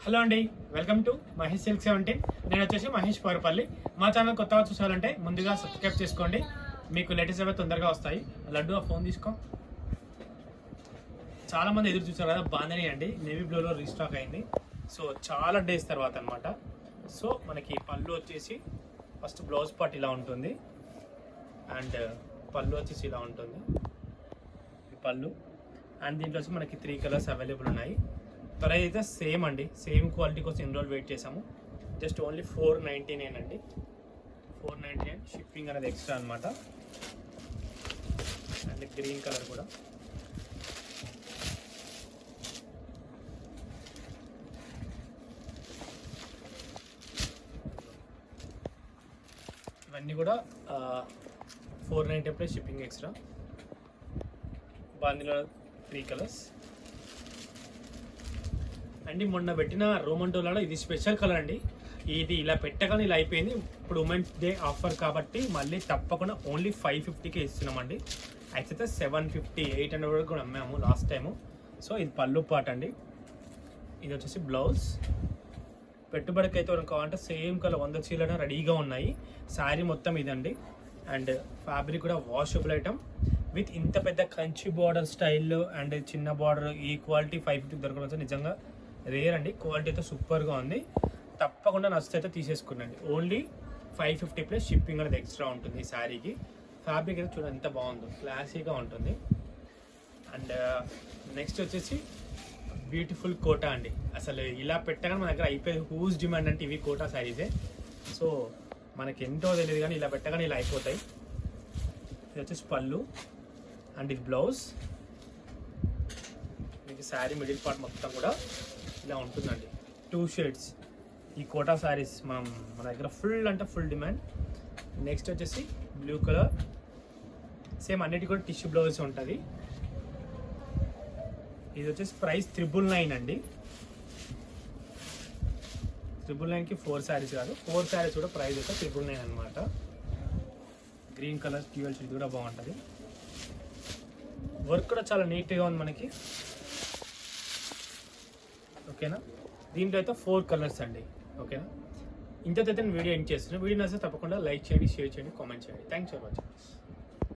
Hello అండి, welcome to Mahesh silk 17. నేను వచ్చేసి మహేష్ పౌరపల్లి. మా ఛానల్ కొత్తగా చూసాలంటే ముందుగా సబ్స్క్రైబ్ చేసుకోండి, మీకు లేటెస్ట్ అవి తొందరగా వస్తాయి. లడ్డు ఆ ఫోన్ తీసుకో. చాలా మంది ఎదురు చూసారు కదా, బాందని అండి నేవీ బ్లూలో రీస్టాక్ అయింది. సో చాలా డేస్ తర్వాత అనమాట. సో మనకి పళ్ళు వచ్చేసి ఫస్ట్ బ్లౌజ్ పార్ట్ ఇలా ఉంటుంది, అండ్ పళ్ళు వచ్చేసి ఇలా ఉంటుంది పళ్ళు. అండ్ దీంట్లో వచ్చి మనకి 3 కలర్స్ అవైలబుల్ ఉన్నాయి. ప్రైస్ అయితే సేమ్ అండి, సేమ్ క్వాలిటీ కోసం ఎన్ని రోజులు వెయిట్ చేసాము. జస్ట్ ఓన్లీ 499 అండి, 499. షిప్పింగ్ అనేది ఎక్స్ట్రా అనమాట. అండ్ గ్రీన్ కలర్ కూడా ఇవన్నీ కూడా 490 ప్లస్ షిప్పింగ్ ఎక్స్ట్రా. బాందిలో 3 కలర్స్ అండి. మొన్న పెట్టిన రోమంటోలాలో ఇది స్పెషల్ కలర్ అండి. ఇది ఇలా పెట్టగానే ఇలా అయిపోయింది. ఇప్పుడు ఉమెన్స్ డే ఆఫర్ కాబట్టి మళ్ళీ తప్పకుండా ఓన్లీ 550కే ఇస్తున్నామండి. అయితే 750, 800 వరకు కూడా అమ్మాము లాస్ట్ టైము. సో ఇది పళ్ళు పాట అండి, ఇది వచ్చేసి బ్లౌజ్. పెట్టుబడికి అయితే కావాలంటే సేమ్ కలర్ 100 చీరలు రెడీగా ఉన్నాయి. శారీ మొత్తం ఇదండి. అండ్ ఫ్యాబ్రిక్ కూడా వాషబుల్ ఐటమ్ విత్ ఇంత పెద్ద కంచి బార్డర్ స్టైల్లో అండ్ చిన్న బార్డర్. ఈ క్వాలిటీ 550 దొరకడం నిజంగా రేర్ అండి. క్వాలిటీ అయితే సూపర్గా ఉంది. తప్పకుండా నచ్చితే అయితే తీసేసుకున్నాండి. ఓన్లీ 550 ప్లస్ షిప్పింగ్ అనేది ఎక్స్ట్రా ఉంటుంది ఈ శారీకి. ఫ్యాబ్రిక్ అయితే చూడండి ఎంత బాగుందో, క్లాసీగా ఉంటుంది. అండ్ నెక్స్ట్ వచ్చేసి బ్యూటిఫుల్ కోటా అండి. అసలు ఇలా పెట్టగానే మన దగ్గర అయిపోయి హూజ్ డిమాండ్ అంటే ఇవి కోటా శారీసే. సో మనకి ఎంతో తెలియదు కానీ ఇలా పెట్టగానే ఇలా అయిపోతాయి. ఇది వచ్చేసి పళ్ళు అండ్ ఇది బ్లౌజ్. మీకు శారీ మిడిల్ పార్ట్ మొత్తం కూడా ఇలా ఉంటుందండి. 2 షేడ్స్ ఈ కోటా శారీస్ మన దగ్గర ఫుల్ అంటే ఫుల్ డిమాండ్. నెక్స్ట్ వచ్చేసి బ్లూ కలర్, సేమ్ అన్నిటి కూడా టిష్యూ బ్లౌజ్ ఉంటుంది. ఇది వచ్చేసి ప్రైస్ 999 అండి. 999కి 4 శారీస్ కాదు, 4 శారీస్ కూడా ప్రైస్ అయితే 999 అనమాట. గ్రీన్ కలర్ డ్యూయల్ ఇది కూడా బాగుంటుంది. వర్క్ కూడా చాలా నీట్గా ఉంది మనకి. ఓకేనా, దీంట్లో అయితే 4 కలర్స్ అండి. ఓకేనా, ఇంతైతే నేను వీడియో ఎండ్ చేస్తున్నాను. వీడియో నచ్చితే తప్పకుండా లైక్ చేయండి, షేర్ చేయండి, కామెంట్ చేయండి. Thanks for watching.